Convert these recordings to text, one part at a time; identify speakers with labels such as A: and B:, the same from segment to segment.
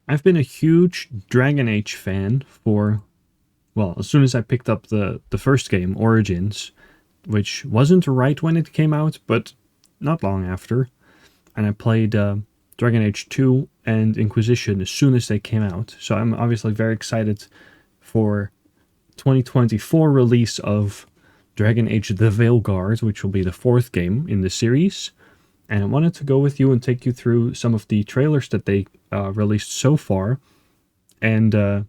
A: I've been a huge Dragon Age fan for, well, as soon as I picked up the first game, Origins, which wasn't right when it came out, but not long after. And I played Dragon Age 2 and Inquisition as soon as they came out. So I'm obviously very excited for 2024 release of Dragon Age the Veilguard, which will be the fourth game in the series. And I wanted to go with you and take you through some of the trailers that they released so far and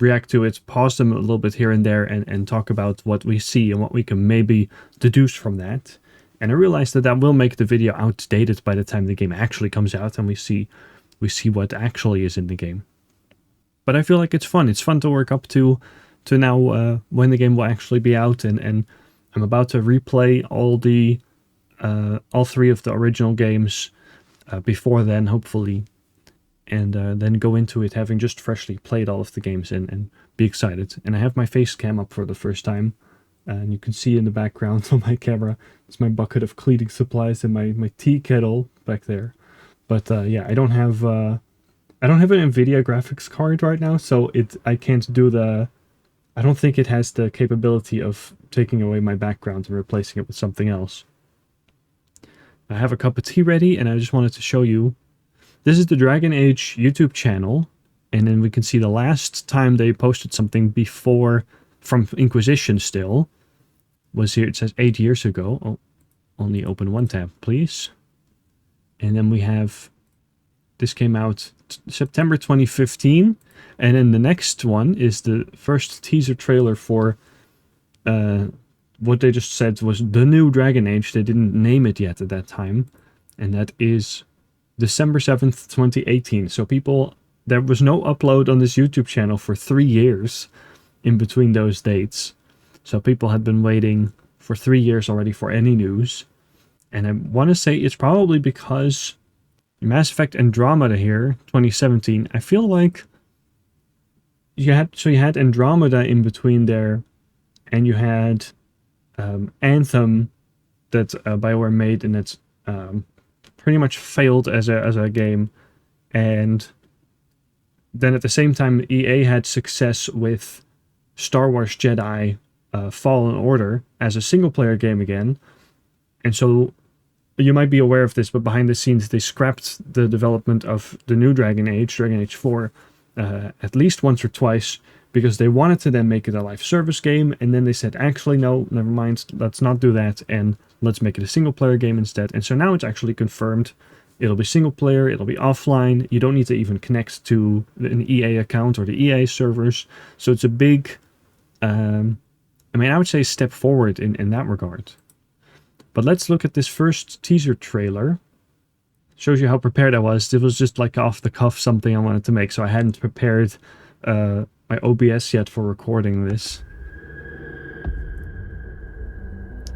A: react to it, pause them a little bit here and there, and talk about what we see and what we can maybe deduce from that. And I realized that will make the video outdated by the time the game actually comes out and we see what actually is in the game. But I feel like it's fun. It's fun to work up to now when the game will actually be out, and I'm about to replay all three of the original games before then, hopefully, and then go into it having just freshly played all of the games and be excited. And I have my face cam up for the first time, and you can see in the background on my camera, it's my bucket of cleaning supplies and my tea kettle back there. But yeah, I don't have an NVIDIA graphics card right now, so I can't do I don't think it has the capability of taking away my background and replacing it with something else. I have a cup of tea ready, and I just wanted to show you. This is the Dragon Age YouTube channel, and then we can see the last time they posted something before, from Inquisition still, was here. It says 8 years ago. Oh, only open one tab, please. And then we have, this came out September 2015, and then the next one is the first teaser trailer for what they just said was the new Dragon Age. They didn't name it yet at that time, and that is December 7th, 2018. So people, there was no upload on this YouTube channel for 3 years in between those dates. So people had been waiting for 3 years already for any news. And I want to say it's probably because Mass Effect Andromeda here, 2017, I feel like you had Andromeda in between there, and you had Anthem that BioWare made, and it's pretty much failed as a game. And then at the same time, EA had success with Star Wars Jedi Fallen Order as a single-player game again. And so you might be aware of this, but behind the scenes, they scrapped the development of the new Dragon Age 4, at least once or twice, because they wanted to then make it a live service game, and then they said, actually, no, never mind, let's not do that, and let's make it a single-player game instead. And so now it's actually confirmed. It'll be single-player, it'll be offline, you don't need to even connect to an EA account or the EA servers, so it's a big, I would say step forward in that regard. But let's look at this first teaser trailer. Shows you how prepared I was. It was just like off the cuff something I wanted to make, so I hadn't prepared my OBS yet for recording this.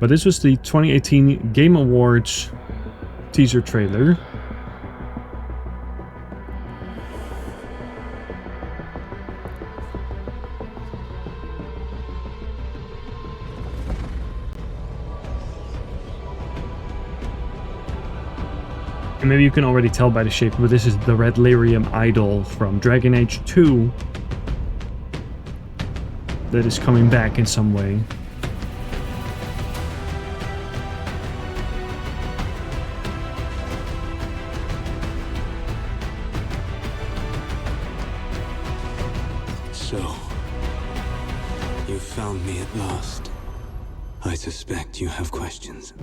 A: But this was the 2018 Game Awards teaser trailer. And maybe you can already tell by the shape, but this is the red lyrium idol from Dragon Age 2 that is coming back in some way.
B: So, you found me at last. I suspect you have questions.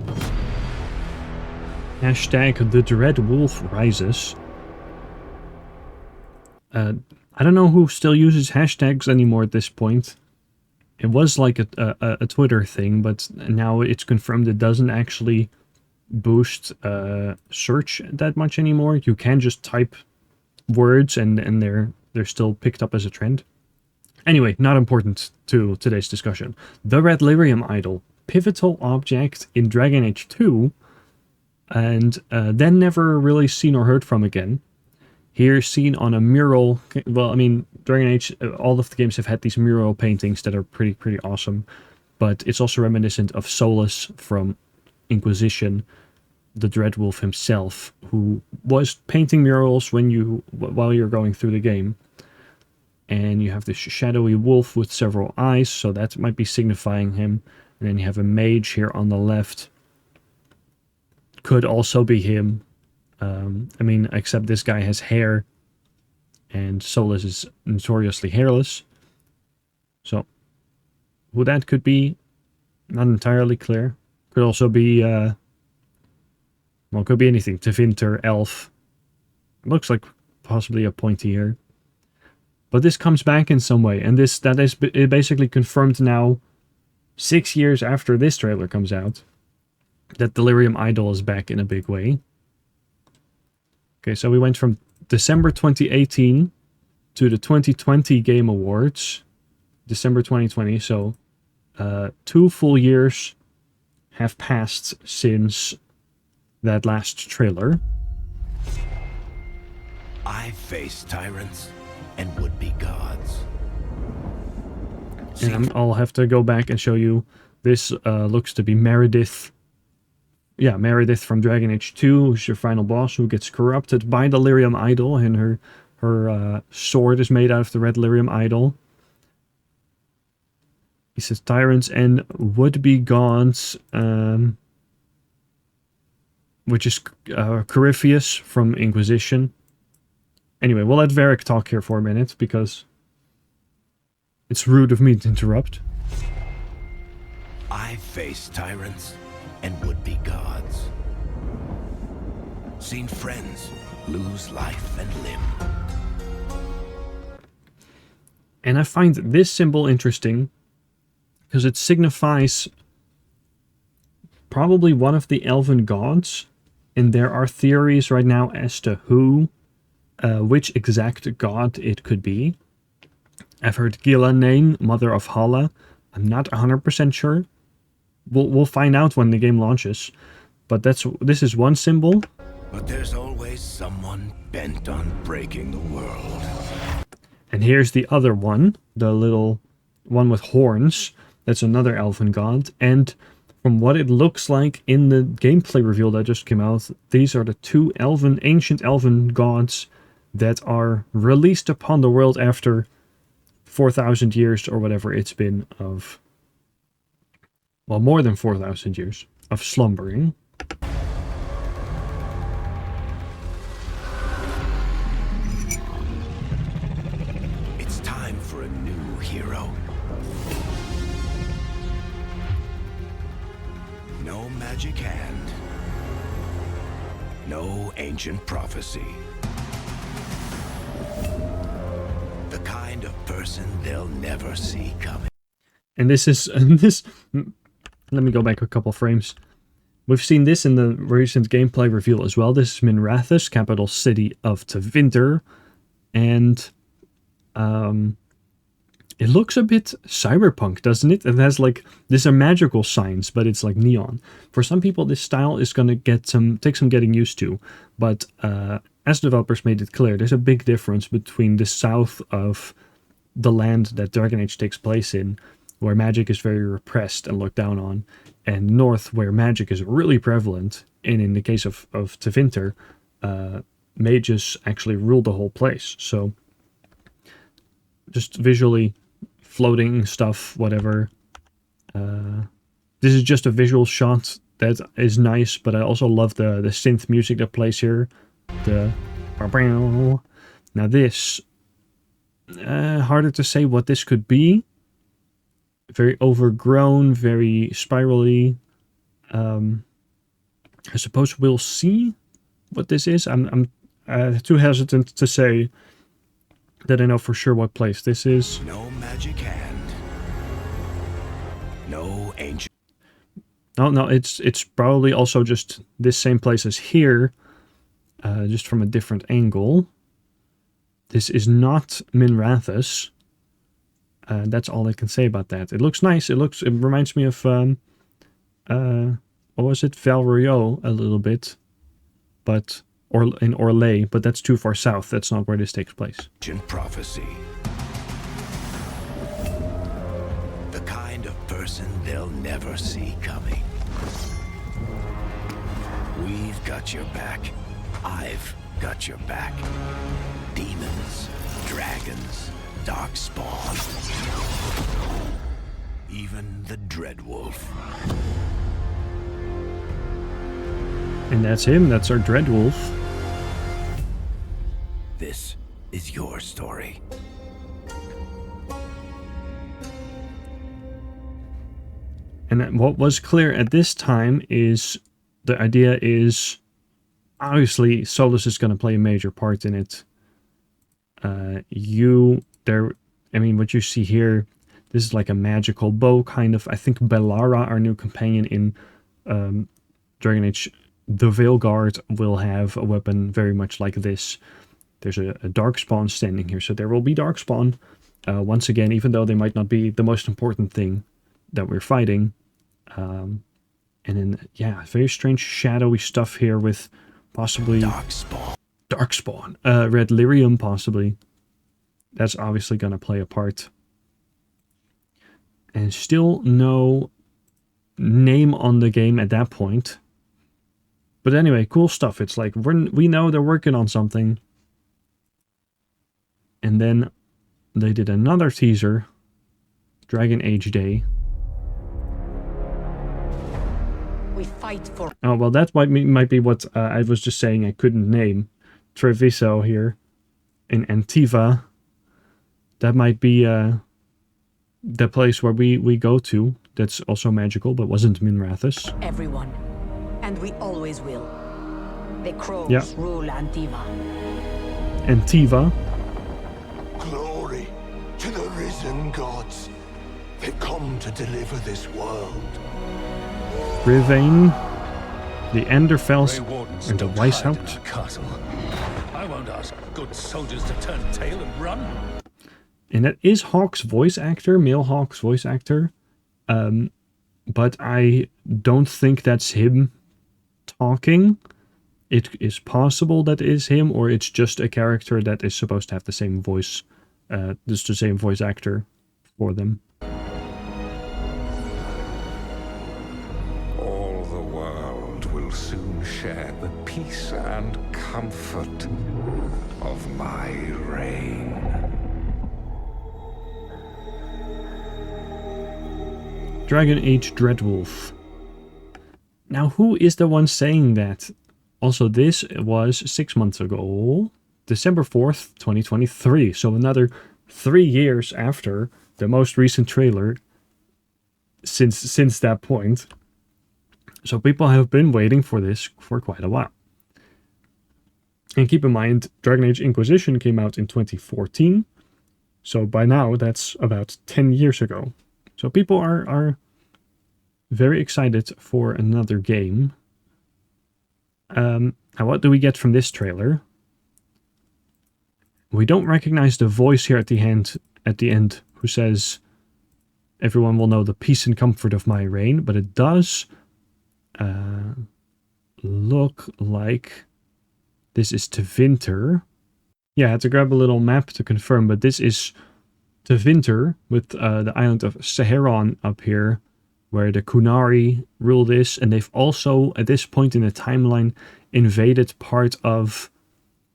A: Hashtag the Dread Wolf Rises. I don't know who still uses hashtags anymore at this point. It was like a Twitter thing, but now it's confirmed it doesn't actually boost search that much anymore. You can just type words and they're still picked up as a trend. Anyway, not important to today's discussion. The Red Lyrium Idol, pivotal object in Dragon Age 2, and then never really seen or heard from again. Here seen on a mural. Well, I mean, Dragon Age, all of the games have had these mural paintings that are pretty awesome, but it's also reminiscent of Solus from Inquisition. the Dreadwolf himself, who was painting murals while you're going through the game. And you have this shadowy wolf with several eyes, so that might be signifying him. And then you have a mage here on the left. Could also be him. I mean, except this guy has hair, and Solus is notoriously hairless. So, who that could be, not entirely clear. Could also be, well, could be anything. Tevinter, elf. Looks like possibly a pointy here. But this comes back in some way, and that is basically confirmed now, 6 years after this trailer comes out, that Delirium Idol is back in a big way. Okay, so we went from December 2018 to the 2020 Game Awards, December 2020. So 2 full years have passed since that last trailer.
C: I face tyrants and would-be gods.
A: And I'll have to go back and show you. This looks to be Meredith. Yeah, Meredith from Dragon Age 2, who's your final boss, who gets corrupted by the Lyrium Idol, and her sword is made out of the red Lyrium Idol. He says tyrants and would-be gods, which is Corypheus from Inquisition. Anyway, we'll let Varric talk here for a minute, because it's rude of me to interrupt.
C: I face tyrants and would-be gods. Seen friends lose life and limb.
A: And I find this symbol interesting because it signifies probably one of the elven gods, and there are theories right now as to which exact god it could be. I've heard Gillanane, Mother of Hala. I'm not 100% sure. We'll find out when the game launches, but this is one symbol.
C: But there's always someone bent on breaking the world.
A: And here's the other one, the little one with horns. That's another elven god. And from what it looks like in the gameplay reveal that just came out, these are the 2 ancient elven gods that are released upon the world after 4,000 years or whatever it's been of... Well, more than 4,000 years of slumbering.
C: It's time for a new hero. No magic hand. No ancient prophecy. The kind of person they'll never see coming.
A: And this... Let me go back a couple frames. We've seen this in the recent gameplay reveal as well. This is Minrathous, capital city of Tevinter. And it looks a bit cyberpunk, doesn't it? It has like, these are magical signs, but it's like neon. For some people, this style is going to take some getting used to. But as developers made it clear, there's a big difference between the south of the land that Dragon Age takes place in, where magic is very repressed and looked down on, and north, where magic is really prevalent, and in the case of Tevinter, mages actually rule the whole place. So, just visually, floating stuff, whatever. This is just a visual shot that is nice, but I also love the synth music that plays here. Now this, harder to say what this could be. Very overgrown, very spirally. I suppose we'll see what this is. I'm too hesitant to say that I know for sure what place this is.
C: No magic hand. No ancient.
A: No, it's probably also just this same place as here, just from a different angle. This is not Minrathous. That's all I can say about that. It looks nice. It reminds me of, what was it? Valrio a little bit, but, or in Orlais, but that's too far south. That's not where this takes place.
C: Prophecy. The kind of person they'll never see coming. We've got your back. I've got your back. Demons, dragons, darkspawn. Even the Dreadwolf.
A: And that's him, that's our Dreadwolf.
C: This is your story.
A: And what was clear at this time is the idea is obviously Solus is going to play a major part in it. What you see here, this is like a magical bow kind of. I think Bellara, our new companion in Dragon Age, the Veilguard, will have a weapon very much like this. There's a Darkspawn standing here, so there will be Darkspawn. Once again, even though they might not be the most important thing that we're fighting. And then, yeah, very strange shadowy stuff here with possibly Darkspawn. Red Lyrium, possibly. That's obviously going to play a part. And still no name on the game at that point. But anyway, cool stuff. It's like, we know they're working on something. And then they did another teaser. Dragon Age Day.
D: We fight for...
A: Oh, well, that might be what I was just saying I couldn't name. Treviso here in Antiva. That might be the place where we go to. That's also magical, but wasn't Minrathous.
D: Everyone. And we always will. The crows rule Antiva.
A: Antiva.
C: Glory to the risen gods. They've come to deliver this world.
A: Rivane, the Enderfels, and the Weishaupt.
E: I won't ask good soldiers to turn tail and run.
A: And that is Hawk's voice actor, male Hawk's voice actor. But I don't think that's him talking. It is possible that is him, or it's just a character that is supposed to have the same voice, just the same voice actor for them.
F: All the world will soon share the peace and comfort of my reign.
A: Dragon Age Dreadwolf. Now, who is the one saying that? Also, this was 6 months ago, December 4th, 2023. So another 3 years after the most recent trailer since that point. So people have been waiting for this for quite a while. And keep in mind, Dragon Age Inquisition came out in 2014. So by now, that's about 10 years ago. So people are very excited for another game. Now what do we get from this trailer? We don't recognize the voice here at the end who says, everyone will know the peace and comfort of my reign, but it does look like this is Tevinter. Yeah, I had to grab a little map to confirm, but this is Tevinter with the island of Saharon up here, where the Kunari rule this, and they've also, at this point in the timeline, invaded part of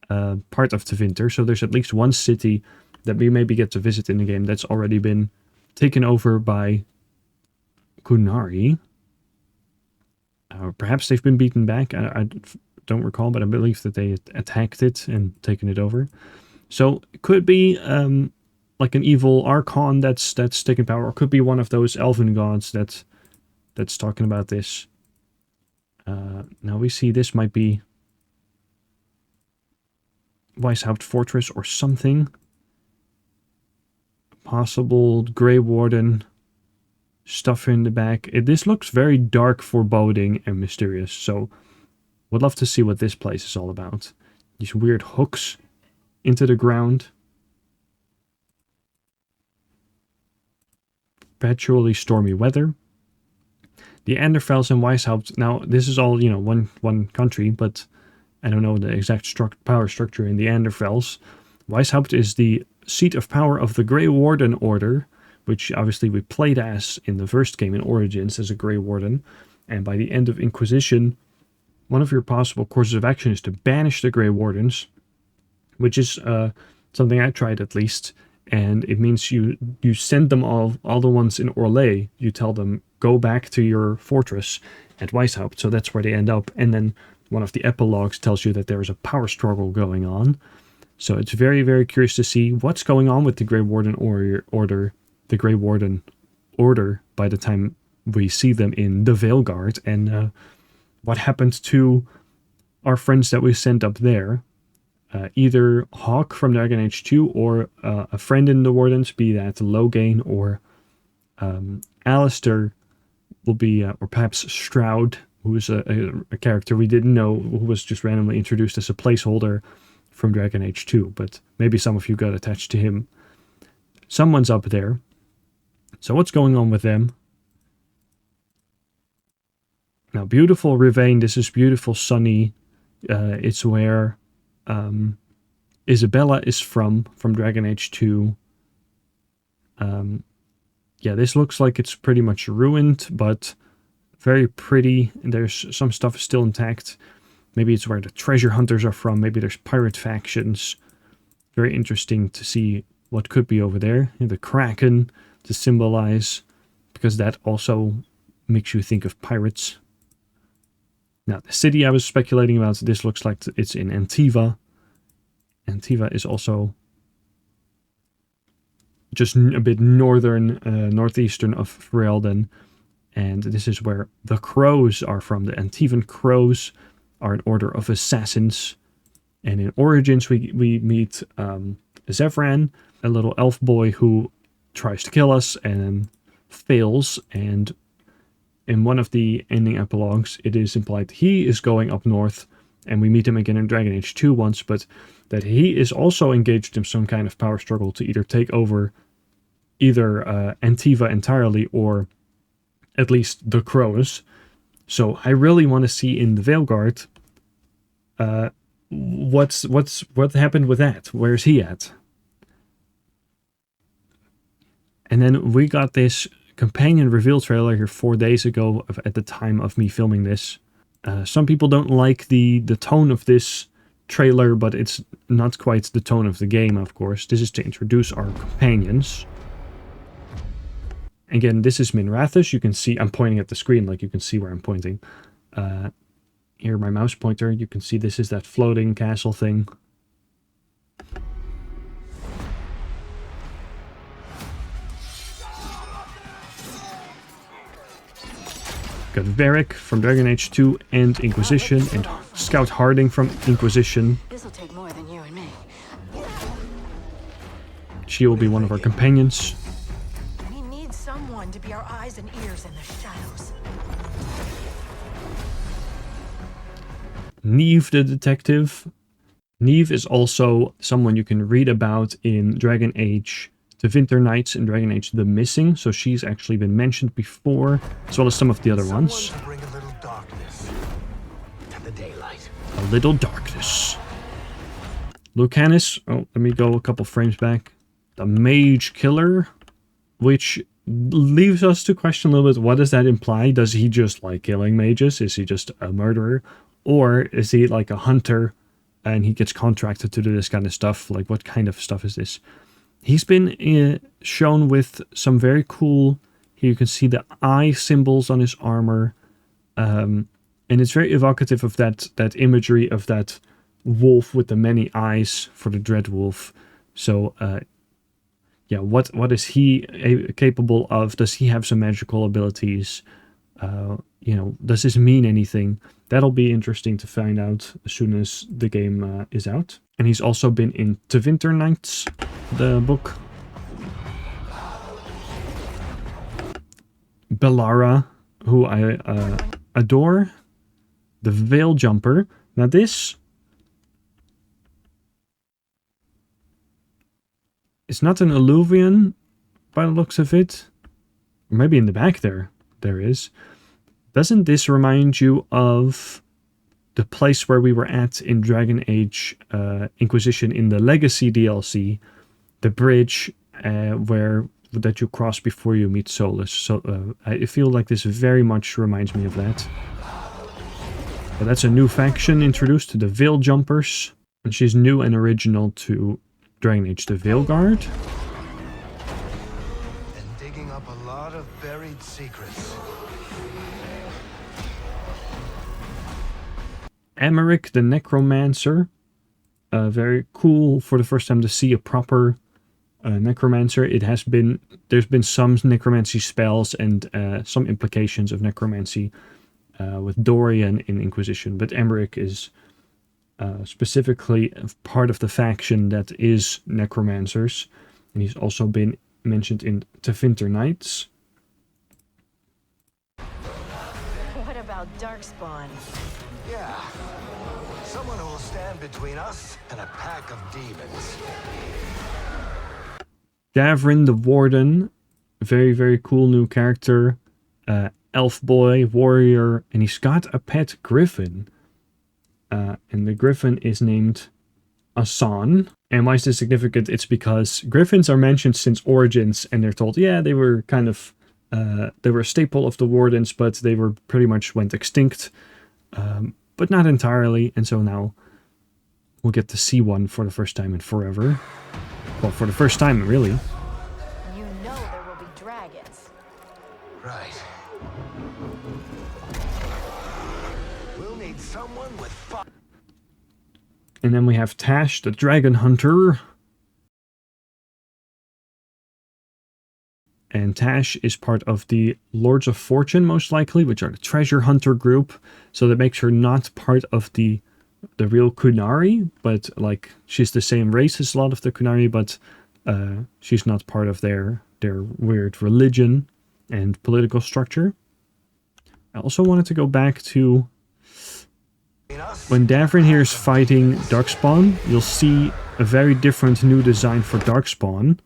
A: Tevinter. So there's at least one city that we maybe get to visit in the game that's already been taken over by Kunari. Perhaps they've been beaten back. I don't recall, but I believe that they attacked it and taken it over. So it could be like an evil Archon that's taking power, or could be one of those elven gods that's talking about this. Now we see this might be Weishaupt Fortress or something. Possible Grey Warden stuff in the back. This looks very dark, foreboding, and mysterious. So would love to see what this place is all about. These weird hooks into the ground. Perpetually stormy weather. The Enderfels and Weishaupt. Now, this is all, one country, but I don't know the exact power structure in the Enderfels. Weishaupt is the seat of power of the Grey Warden Order, which obviously we played as in the first game in Origins as a Grey Warden. And by the end of Inquisition, one of your possible courses of action is to banish the Grey Wardens, which is something I tried at least. And it means you send them all the ones in Orlais. You tell them, go back to your fortress at Weishaupt. So that's where they end up. And then one of the epilogues tells you that there is a power struggle going on. So it's very, very curious to see what's going on with the Grey Warden Order, the Grey Warden Order, by the time we see them in the Veilguard, and what happened to our friends that we sent up there. Either Hawk from Dragon Age 2 or a friend in the Wardens, be that Loghain or Alistair, will be, or perhaps Stroud, who is a character we didn't know, who was just randomly introduced as a placeholder from Dragon Age 2, but maybe some of you got attached to him. Someone's up there. So what's going on with them? Now, beautiful Rivain. This is beautiful sunny. It's where Isabella is from Dragon Age 2. Yeah, this looks like it's pretty much ruined, but very pretty. There's some stuff still intact. Maybe it's where the treasure hunters are from. Maybe there's pirate factions. Very interesting to see what could be over there. The Kraken to symbolize, because that also makes you think of pirates. Now, the city I was speculating about, this looks like it's in Antiva. Antiva is also just a bit northeastern of Ferelden. And this is where the Crows are from. The Antivan Crows are an order of assassins. And in Origins, we meet Zevran, a little elf boy who tries to kill us and fails. And in one of the ending epilogues, it is implied he is going up north. And we meet him again in Dragon Age 2 once, but that he is also engaged in some kind of power struggle to either take over either Antiva entirely or at least the Crows. So I really want to see in the Veilguard what happened with that. Where's he at? And then we got this companion reveal trailer here 4 days ago at the time of me filming this. Some people don't like the tone of this trailer, but it's not quite the tone of the game, of course. This is to introduce our companions. Again, this is Minrathous. You can see, I'm pointing at the screen, like you can see where I'm pointing. Here, my mouse pointer, you can see this is that floating castle thing. Got Varric from Dragon Age 2 and Inquisition, and Scout Harding from Inquisition.
D: This'll take more than you and me.
A: She will be one of our companions.
D: We need someone to be our eyes and ears in the shadows.
A: Neve the detective. Neve is also someone you can read about in Dragon Age The Winter Nights and Dragon Age The Missing, so she's actually been mentioned before, as well as some of the other ones.
C: To bring a little darkness to the daylight.
A: A little darkness. Lucanus, oh, let me go a couple frames back. The Mage Killer, which leaves us to question a little bit, what does that imply? Does he just like killing mages? Is he just a murderer? Or is he like a hunter and he gets contracted to do this kind of stuff? Like, what kind of stuff is this? He's been shown with some very cool, here you can see the eye symbols on his armor. And it's very evocative of that imagery of that wolf with the many eyes for the Dread Wolf. So, yeah, what is he capable of? Does he have some magical abilities? You know, does this mean anything? That'll be interesting to find out as soon as the game is out. And he's also been in The Winter Nights, the book. Bellara, who I adore. The Veil Jumper. Now this is not an Alluvian by the looks of it. Or maybe in the back there is. Doesn't this remind you of the place where we were at in Dragon Age Inquisition in the Legacy DLC? The bridge that you cross before you meet Solus. So I feel like this very much reminds me of that. But that's a new faction introduced to the Veil Jumpers. And she's new and original to Dragon Age, the Veilguard.
C: And digging up a lot of buried secrets.
A: Emmerich, the Necromancer. Very cool for the first time to see a proper necromancer. There's been some necromancy spells and some implications of necromancy with Dorian in Inquisition, but Emmerich is specifically part of the faction that is necromancers, and he's also been mentioned in Tevinter Knights.
D: What about Darkspawn?
C: Yeah. Someone who will stand between us and a pack of demons.
A: Davrin the Warden, very, very cool new character. Elf boy, warrior, and he's got a pet griffin. And the griffin is named Asan. And why is this significant? It's because griffins are mentioned since Origins, and they're told, yeah, they were kind of, they were a staple of the Wardens, but they were pretty much went extinct. But not entirely, and so now we'll get to see one for the first time in forever. Well, for the first time, really.
D: You know there will be dragons.
C: Right. We'll need someone with fire.
A: And then we have Tash, the Dragon Hunter. And Tash is part of the Lords of Fortune, most likely, which are the treasure hunter group. So that makes her not part of the real Kunari, but like she's the same race as a lot of the Kunari, but she's not part of their weird religion and political structure. I also wanted to go back to when Davrin here is fighting Darkspawn. You'll see a very different new design for Darkspawn.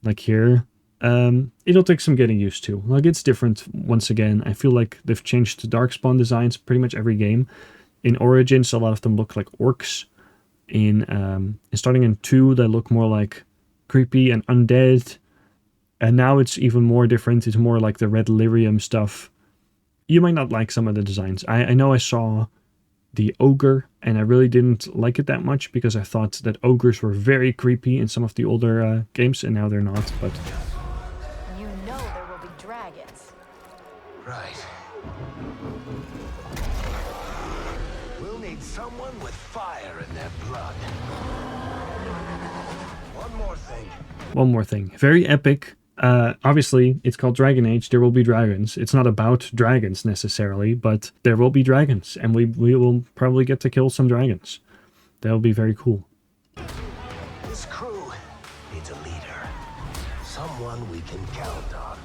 A: Like here. It'll take some getting used to. Like, it's different once again. I feel like they've changed the Darkspawn designs pretty much every game. In Origins, a lot of them look like orcs. Starting in 2, they look more like creepy and undead. And now it's even more different. It's more like the Red Lyrium stuff. You might not like some of the designs. I know I saw the Ogre, and I really didn't like it that much because I thought that ogres were very creepy in some of the older games, and now they're not, but...
C: Right. We'll need someone with fire in their blood.
A: One more thing. Very epic. Obviously, it's called Dragon Age. There will be dragons. It's not about dragons necessarily, but there will be dragons, and we will probably get to kill some dragons. That'll be very cool.
C: This crew needs a leader. Someone we can count on.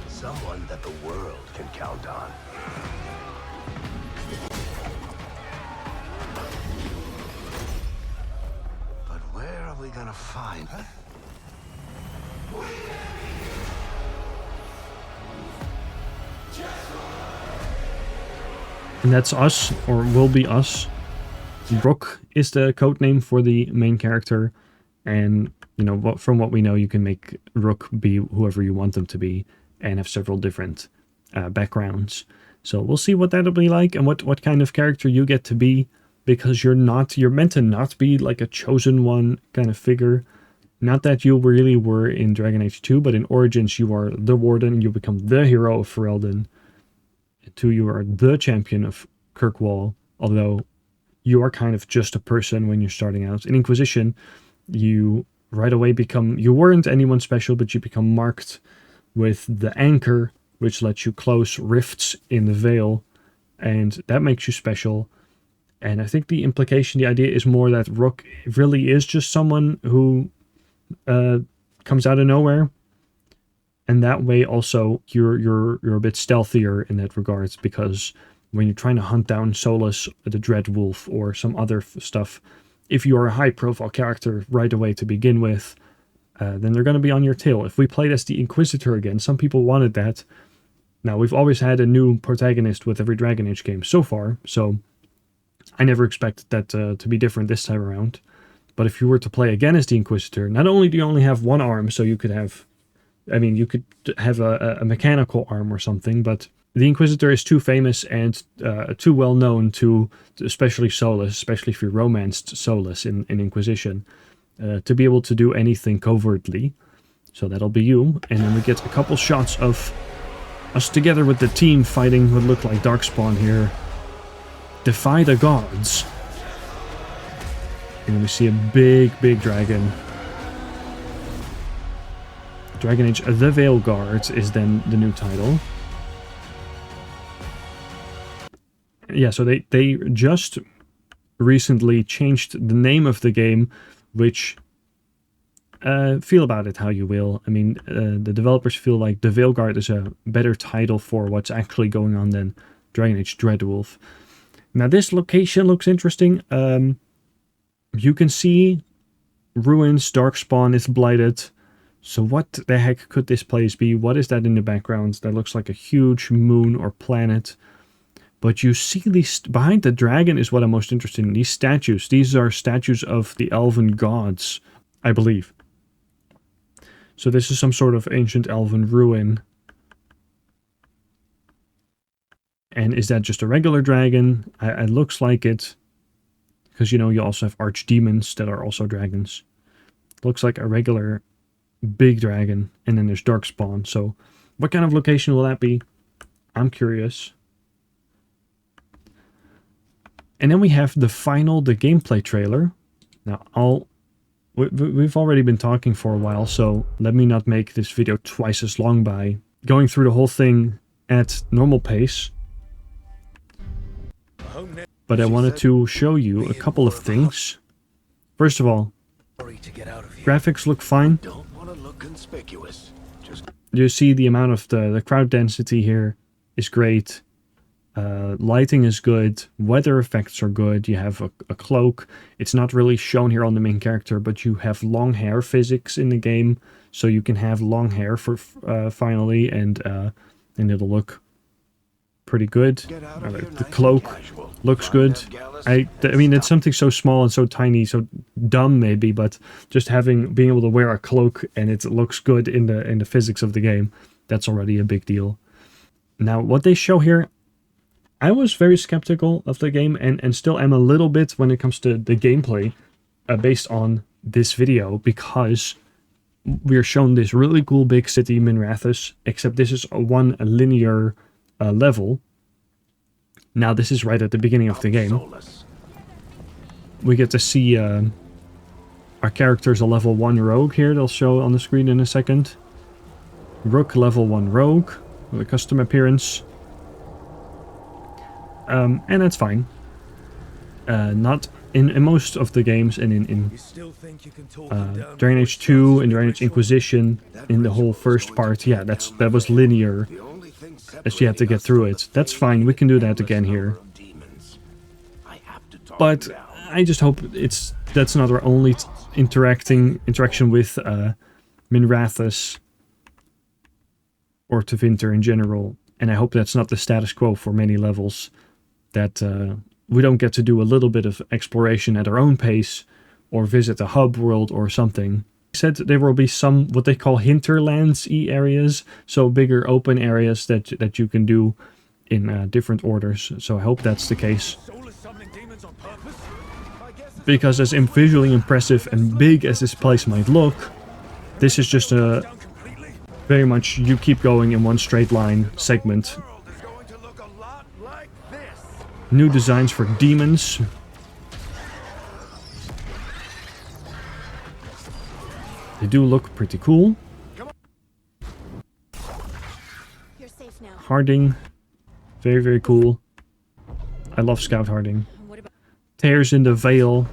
C: Someone that the world can count on. But where are we gonna find her?
A: And that's us, or will be us. Rook is the codename for the main character, and you know, from what we know, you can make Rook be whoever you want them to be, and have several different backgrounds. So we'll see what that'll be like, and what kind of character you get to be, because you're meant to not be like a chosen one kind of figure. Not that you really were in Dragon Age 2, but in Origins you are the Warden, you become the hero of Ferelden. 2, you are the champion of Kirkwall, although you are kind of just a person when you're starting out. In Inquisition, you right away you weren't anyone special, but you become marked with the Anchor, which lets you close rifts in the veil, and that makes you special. And I think the idea is more that Rook really is just someone who comes out of nowhere. And that way also you're a bit stealthier in that regards, because when you're trying to hunt down Solus, the Dreadwolf, or some other stuff, if you are a high profile character right away to begin with, then they're going to be on your tail. If we played as the Inquisitor again, some people wanted that. Now, we've always had a new protagonist with every Dragon Age game so far, so I never expected that to be different this time around. But if you were to play again as the Inquisitor, not only do you only have one arm, so you could have... you could have a mechanical arm or something, but the Inquisitor is too famous and too well known to, especially Solus, especially if you romanced Solus in Inquisition, to be able to do anything covertly. So that'll be you. And then we get a couple shots of us together with the team fighting what look like Darkspawn here. Defy the gods. And then we see a big dragon. Dragon Age The Veilguard is then the new title. Yeah, so they just recently changed the name of the game, which feel about it how you will. I mean, the developers feel like The Veilguard is a better title for what's actually going on than Dragon Age Dreadwolf. Now, this location looks interesting. You can see ruins, Darkspawn is blighted. So what the heck could this place be? What is that in the background? That looks like a huge moon or planet. But you see these, behind the dragon is what I'm most interested in. These statues. These are statues of the elven gods, I believe. So this is some sort of ancient elven ruin. And is that just a regular dragon? It looks like it. Because, you know, you also have archdemons that are also dragons. Looks like a regular big dragon. And then there's Darkspawn. So what kind of location will that be? I'm curious. And then we have the gameplay trailer. Now, we've already been talking for a while, so let me not make this video twice as long by going through the whole thing at normal pace. But I wanted to show you a couple of things. First of all, graphics look fine. You see the amount of the crowd density here is great. Lighting is good, weather effects are good, you have a cloak. It's not really shown here on the main character, but you have long hair physics in the game, so you can have long hair for finally, and it'll look pretty good. The cloak looks good. I mean, it's something so small and so tiny, so dumb maybe, but just being able to wear a cloak and it looks good in the physics of the game, that's already a big deal. Now, what they show here, I was very skeptical of the game and still am a little bit when it comes to the gameplay based on this video, because we are shown this really cool big city, Minrathous, except this is one linear level. Now this is right at the beginning of the game. We get to see our character's a level 1 rogue here, they'll show on the screen in a second. Rook level 1 rogue with a custom appearance. And that's fine. Not in most of the games, and in Dragon Age 2 and Dragon Age Inquisition, in the whole first part, yeah, that was linear, as you had to get through it. That's fine, we can do that again here. But I just hope that's not our only interaction with Minrathous or Tevinter in general, and I hope that's not the status quo for many levels. That we don't get to do a little bit of exploration at our own pace, or visit a hub world or something. They said there will be some what they call hinterlands-y areas, so bigger open areas that you can do in different orders. So I hope that's the case. Because as visually impressive and big as this place might look, this is just a very much you keep going in one straight line segment. New designs for demons. They do look pretty cool.
G: You're safe now.
A: Harding. Very, very cool. I love Scout Harding. Tears in the Veil.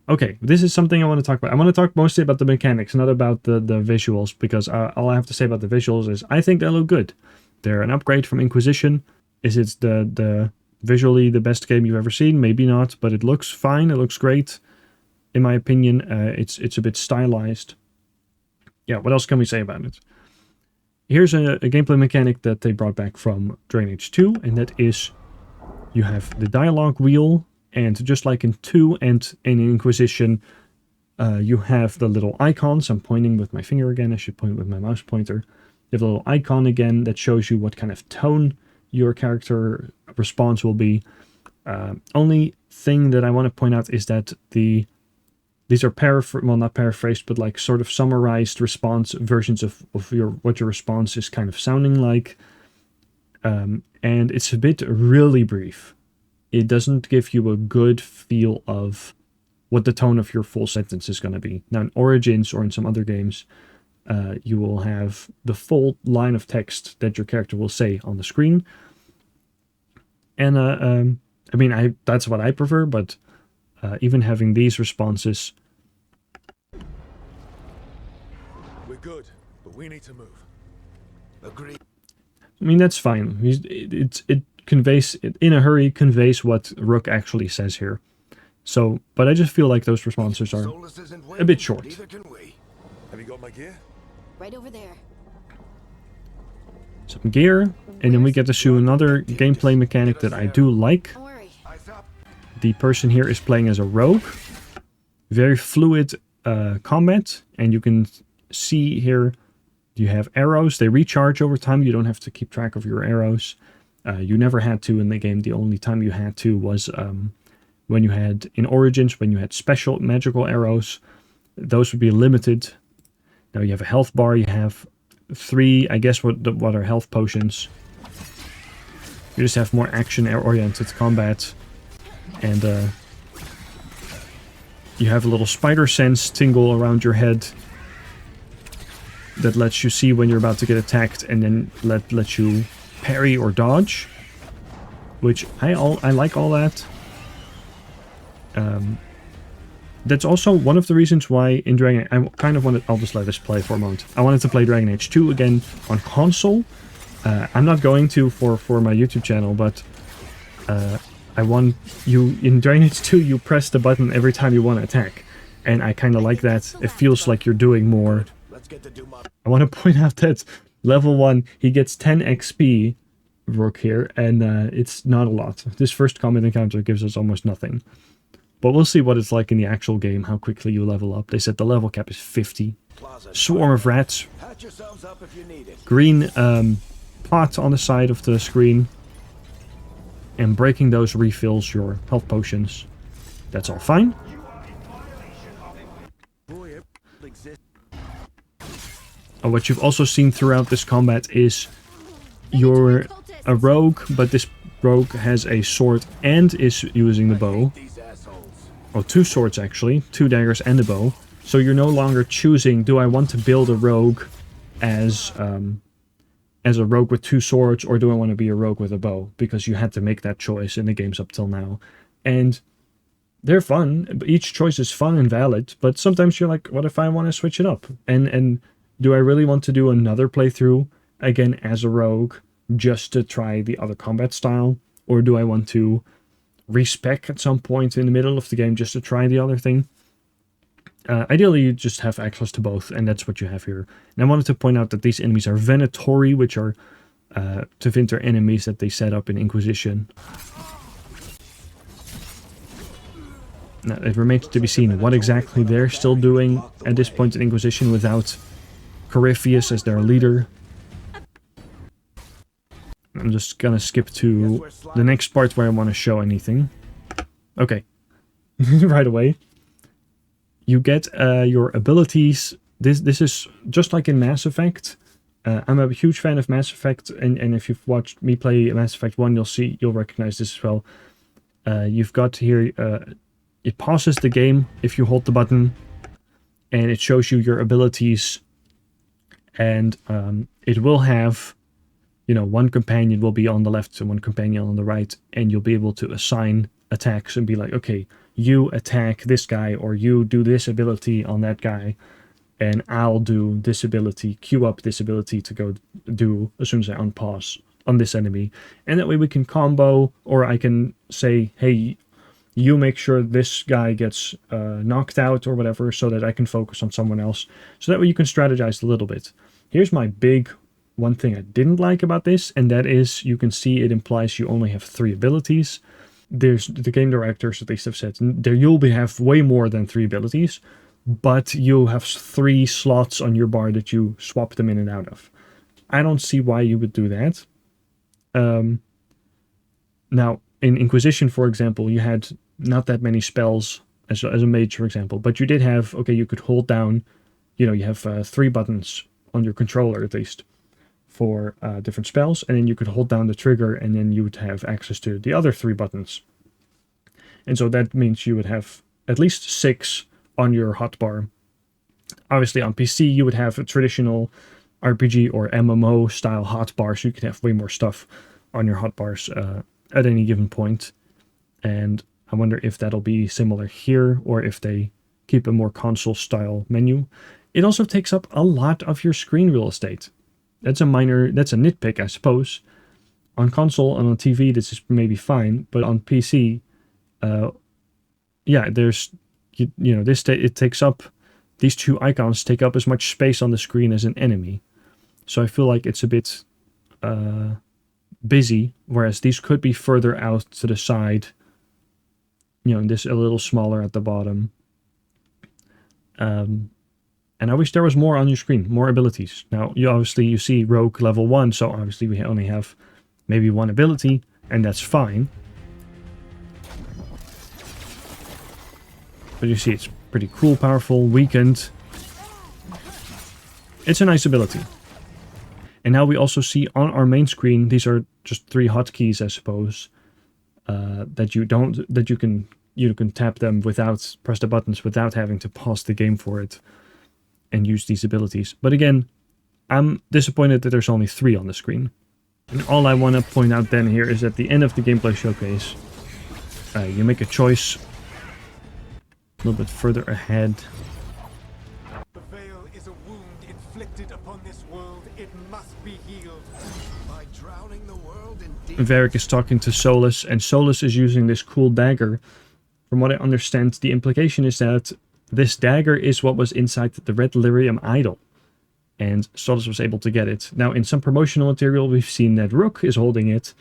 A: Okay, this is something I want to talk about. I want to talk mostly about the mechanics, not about the visuals, because all I have to say about the visuals is I think they look good. They're an upgrade from Inquisition. Is it the visually the best game you've ever seen? Maybe not, but it looks fine. It looks great. In my opinion, it's a bit stylized. Yeah, what else can we say about it? Here's a gameplay mechanic that they brought back from Dragon Age 2, and that is you have the dialogue wheel, and just like in 2 and in Inquisition, you have the little icons. I'm pointing with my finger again. I should point with my mouse pointer. You have a little icon again that shows you what kind of tone your character response will be. Only thing that I want to point out is that these are not paraphrased, but like sort of summarized response versions of what your response is kind of sounding like. And it's a bit really brief. It doesn't give you a good feel of what the tone of your full sentence is going to be. Now in Origins or in some other games, you will have the full line of text that your character will say on the screen. And I mean, that's what I prefer, but even having these responses...
H: We're good, but we need to move. Agreed.
A: I mean, that's fine. It conveys, in a hurry, conveys what Rook actually says here. So, but I just feel like those responses are a bit short.
H: Have you got my gear?
G: Right over there.
A: Some gear, and then we get to see another gameplay mechanic that I do like.
G: Don't worry.
A: The person here is playing as a rogue. Very fluid combat, and you can see here you have arrows. They recharge over time. You don't have to keep track of your arrows. You never had to in the game. The only time you had to was when you had, in Origins, when you had special magical arrows. Those would be limited. Now you have a health bar. You have 3, I guess, what are health potions. You just have more action-oriented combat. And you have a little spider sense tingle around your head that lets you see when you're about to get attacked, and then lets you parry or dodge, which I like all that. That's also one of the reasons why in Dragon... I'll just let this play for a moment. I wanted to play Dragon Age 2 again on console. I'm not going to for my YouTube channel, but I want you... In Dragon Age 2, you press the button every time you want to attack. And I kind of like that. It feels like you're doing more. I want to point out that level 1, he gets 10 XP, Rook here, and it's not a lot. This first combat encounter gives us almost nothing. But we'll see what it's like in the actual game, how quickly you level up. They said the level cap is 50. Swarm of rats. Green pot on the side of the screen. And breaking those refills your health potions. That's all fine. What you've also seen throughout this combat is you're a rogue, but this rogue has a sword and is using the bow. Oh, 2 swords actually, 2 daggers and a bow. So you're no longer choosing, do I want to build a rogue as a rogue with 2 swords, or do I want to be a rogue with a bow? Because you had to make that choice in the games up till now. And they're fun. Each choice is fun and valid, but sometimes you're like, what if I want to switch it up? And do I really want to do another playthrough, again, as a rogue, just to try the other combat style? Or do I want to respec at some point in the middle of the game just to try the other thing? Ideally, you just have access to both, and that's what you have here. And I wanted to point out that these enemies are Venatori, which are Tevinter enemies that they set up in Inquisition. Now, it remains to be seen what exactly they're still doing at this point in Inquisition without Corypheus as their leader. I'm just gonna skip to the next part where I want to show anything. Okay. Right away. You get your abilities. This is just like in Mass Effect. I'm a huge fan of Mass Effect, and if you've watched me play Mass Effect 1, you'll recognize this as well. You've got here, it pauses the game if you hold the button, and it shows you your abilities, and it will have, one companion will be on the left and one companion on the right, and you'll be able to assign attacks and be like, okay, you attack this guy, or you do this ability on that guy, and I'll do this ability, queue up this ability to go do as soon as I unpause on this enemy. And that way we can combo, or I can say, hey, you make sure this guy gets knocked out or whatever, so that I can focus on someone else. So that way you can strategize a little bit. Here's my big one thing I didn't like about this, and that is you can see it implies you only have 3 abilities. There's the game directors at least have said there you'll have way more than 3 abilities, but you have 3 slots on your bar that you swap them in and out of. I don't see why you would do that. Now, in Inquisition, for example, you had not that many spells as a mage, for example, but you did have, okay, you could hold down, you have 3 buttons on your controller at least for different spells, and then you could hold down the trigger, and then you would have access to the other 3 buttons. And so that means you would have at least 6 on your hotbar. Obviously on PC you would have a traditional RPG or MMO style hotbar, so you could have way more stuff on your hotbars at any given point. And I wonder if that'll be similar here, or if they keep a more console style menu. It also takes up a lot of your screen real estate. That's a nitpick, I suppose. On console and on TV this is maybe fine, but on PC, there's, it takes up, these 2 icons take up as much space on the screen as an enemy. So I feel like it's a bit busy, whereas these could be further out to the side. This a little smaller at the bottom. And I wish there was more on your screen, more abilities. Now, you see Rogue level 1, so obviously we only have maybe 1 ability, and that's fine. But you see it's pretty cool, powerful, weakened. It's a nice ability. And now we also see on our main screen, these are just 3 hotkeys, I suppose, that you can tap them press the buttons without having to pause the game for it and use these abilities. But again, I'm disappointed that there's only 3 on the screen. And all I want to point out then here is at the end of the gameplay showcase, you make a choice a little bit further ahead.
H: The veil is a wound inflicted upon this world. It must be healed. By drowning the world in deep...
A: Varric is talking to Solus, and Solus is using this cool dagger. From what I understand, the implication is that this dagger is what was inside the Red Lyrium idol, and Solus was able to get it. Now, in some promotional material, we've seen that Rook is holding it,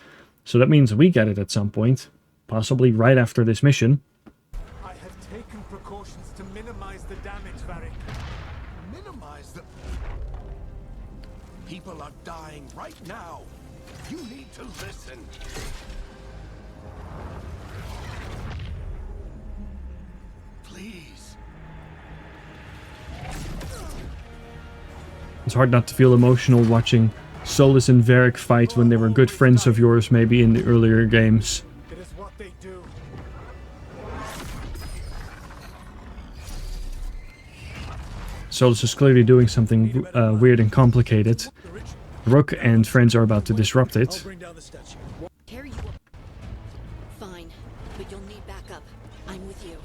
A: so that means we get it at some point, possibly right after this mission.
H: I have taken precautions to minimize the damage, Varric.
C: Minimize the... People are dying right now. You need to listen. Please.
A: It's hard not to feel emotional watching Solus and Varric fight when they were good friends of yours maybe in the earlier games.
H: It is what they do.
A: Solus is clearly doing something weird and complicated. Rook and friends are about to disrupt it.
H: Bring down the statue.
G: Tear you up. Fine, but you'll need backup. I'm with you.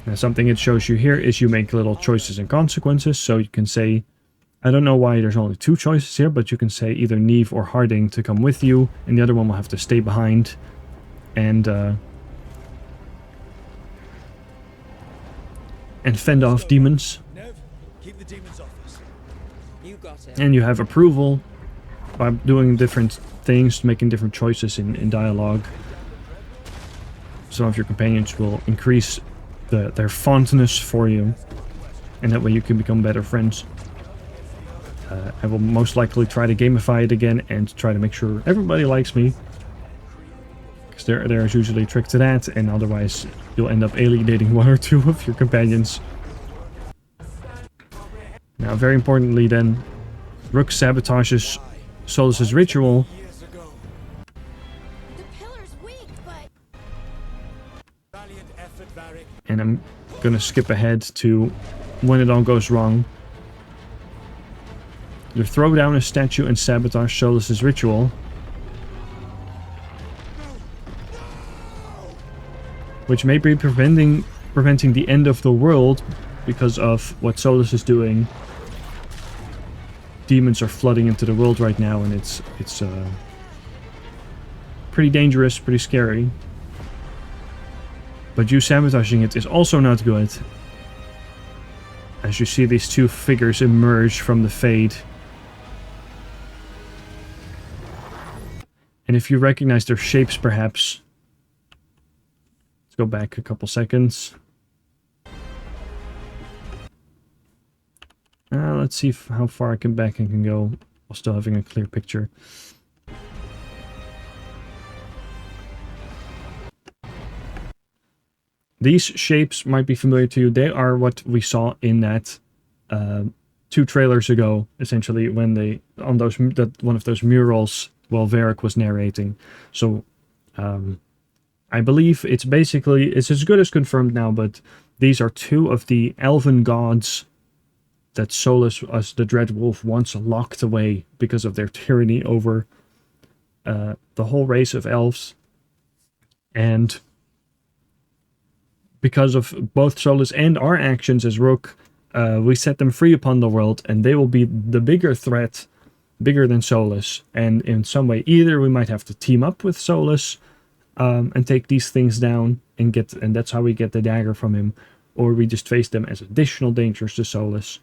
A: Now, something it shows you here is you make little choices and consequences, so you can say, I don't know why there's only 2 choices here, but you can say either Neve or Harding to come with you, and the other one will have to stay behind and fend off demons.
H: Nev, keep the demons off us.
G: You got it.
A: And you have approval by doing different things, making different choices in dialogue. Some of your companions will increase their fondness for you, and that way you can become better friends. I will most likely try to gamify it again and try to make sure everybody likes me, because there's usually a trick to that, and otherwise you'll end up alienating 1 or 2 of your companions. Now, very importantly then, Rook sabotages Solus's ritual.
G: The pillar's weak, but...
H: Valiant effort, Varric.
A: And I'm gonna skip ahead to when it all goes wrong. You throw down a statue and sabotage Solus's ritual, which may be preventing the end of the world because of what Solus is doing. Demons are flooding into the world right now, and it's pretty dangerous, pretty scary. But you sabotaging it is also not good, as you see these 2 figures emerge from the fade. And if you recognize their shapes, perhaps... Let's go back a couple seconds. Let's see how far I can go. while still having a clear picture. These shapes might be familiar to you. They are what we saw in that 2 trailers ago, essentially, when they on those one of those murals while Varric was narrating. So I believe it's as good as confirmed now, but these are 2 of the elven gods that Solus, as the Dreadwolf, once locked away because of their tyranny over the whole race of elves. And because of both Solus and our actions as Rook, we set them free upon the world, and they will be the bigger threat, bigger than Solus. And in some way, either we might have to team up with Solus and take these things down, and that's how we get the dagger from him, or we just face them as additional dangers to Solus.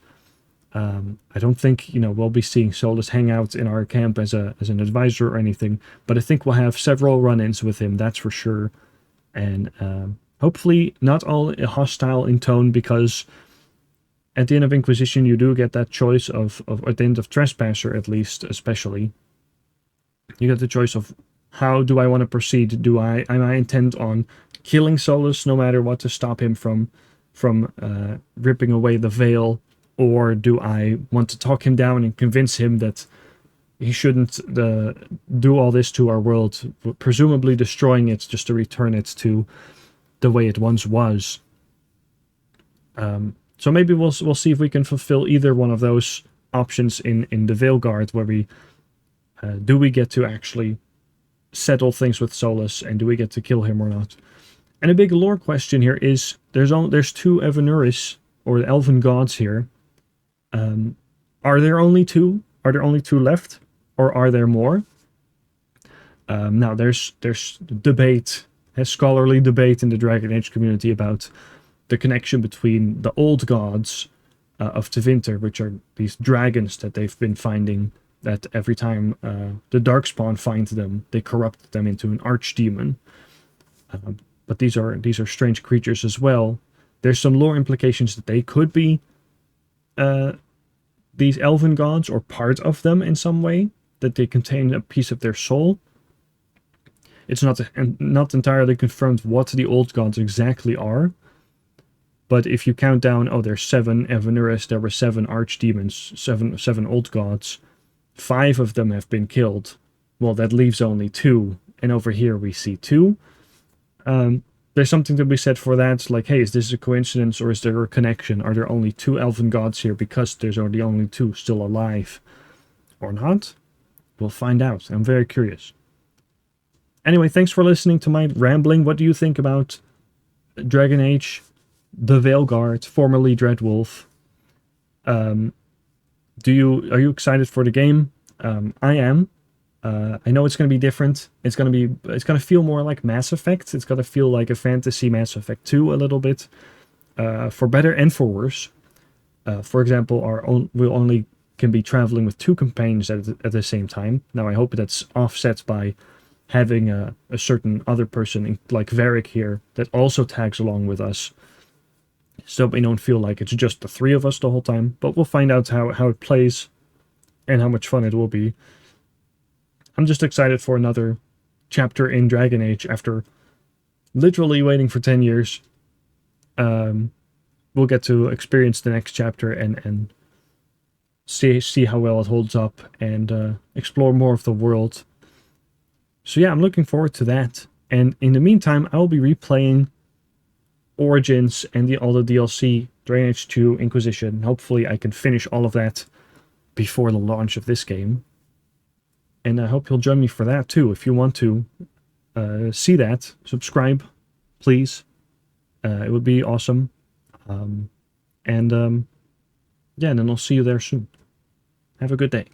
A: I don't think, we'll be seeing Solus hang out in our camp as an advisor or anything, but I think we'll have several run-ins with him, that's for sure. And hopefully not all hostile in tone, because at the end of Inquisition you do get that choice of at the end of Trespasser, at least, especially. You get the choice of how do I want to proceed. Am I intent on killing Solus no matter what to stop him from ripping away the veil, or do I want to talk him down and convince him that he shouldn't do all this to our world, presumably destroying it just to return it to the way it once was. So maybe we'll see if we can fulfill either one of those options in the Veilguard, where we do we get to actually settle things with Solus, and do we get to kill him or not? And a big lore question here is, there's 2 Evanuris, or elven gods here. Are there only 2? Are there only 2 left, or are there more? Now there's debate, scholarly debate in the Dragon Age community about the connection between the old gods of Tevinter, which are these dragons that they've been finding, that every time the Darkspawn finds them, they corrupt them into an archdemon. But these are strange creatures as well. There's some lore implications that they could be these elven gods, or part of them in some way, that they contain a piece of their soul. It's not entirely confirmed what the old gods exactly are, but if you count down, there's 7 Evanuris, there were 7 archdemons, 7 old gods, 5 of them have been killed. Well, that leaves only 2, and over here we see 2. There's something to be said for that, like, hey, is this a coincidence, or is there a connection? Are there only 2 elven gods here because there's only 2 still alive, or not? We'll find out. I'm very curious. Anyway, thanks for listening to my rambling. What do you think about Dragon Age, the Veilguard, formerly Dreadwolf? Are you excited for the game? I am. I know it's going to be different. It's going to feel more like Mass Effect. It's going to feel like a fantasy Mass Effect 2 a little bit, for better and for worse. For example, we only can be traveling with 2 companions at the same time. Now, I hope that's offset by having a certain other person, like Varric here, that also tags along with us, so we don't feel like it's just the 3 of us the whole time. But we'll find out how it plays and how much fun it will be. I'm just excited for another chapter in Dragon Age after literally waiting for 10 years. We'll get to experience the next chapter and see how well it holds up, and explore more of the world. So yeah, I'm looking forward to that. And in the meantime, I'll be replaying Origins and all the DLC, Dragon Age 2, Inquisition. Hopefully I can finish all of that before the launch of this game. And I hope you'll join me for that too. If you want to see that, subscribe, please. It would be awesome. Yeah, and then I'll see you there soon. Have a good day.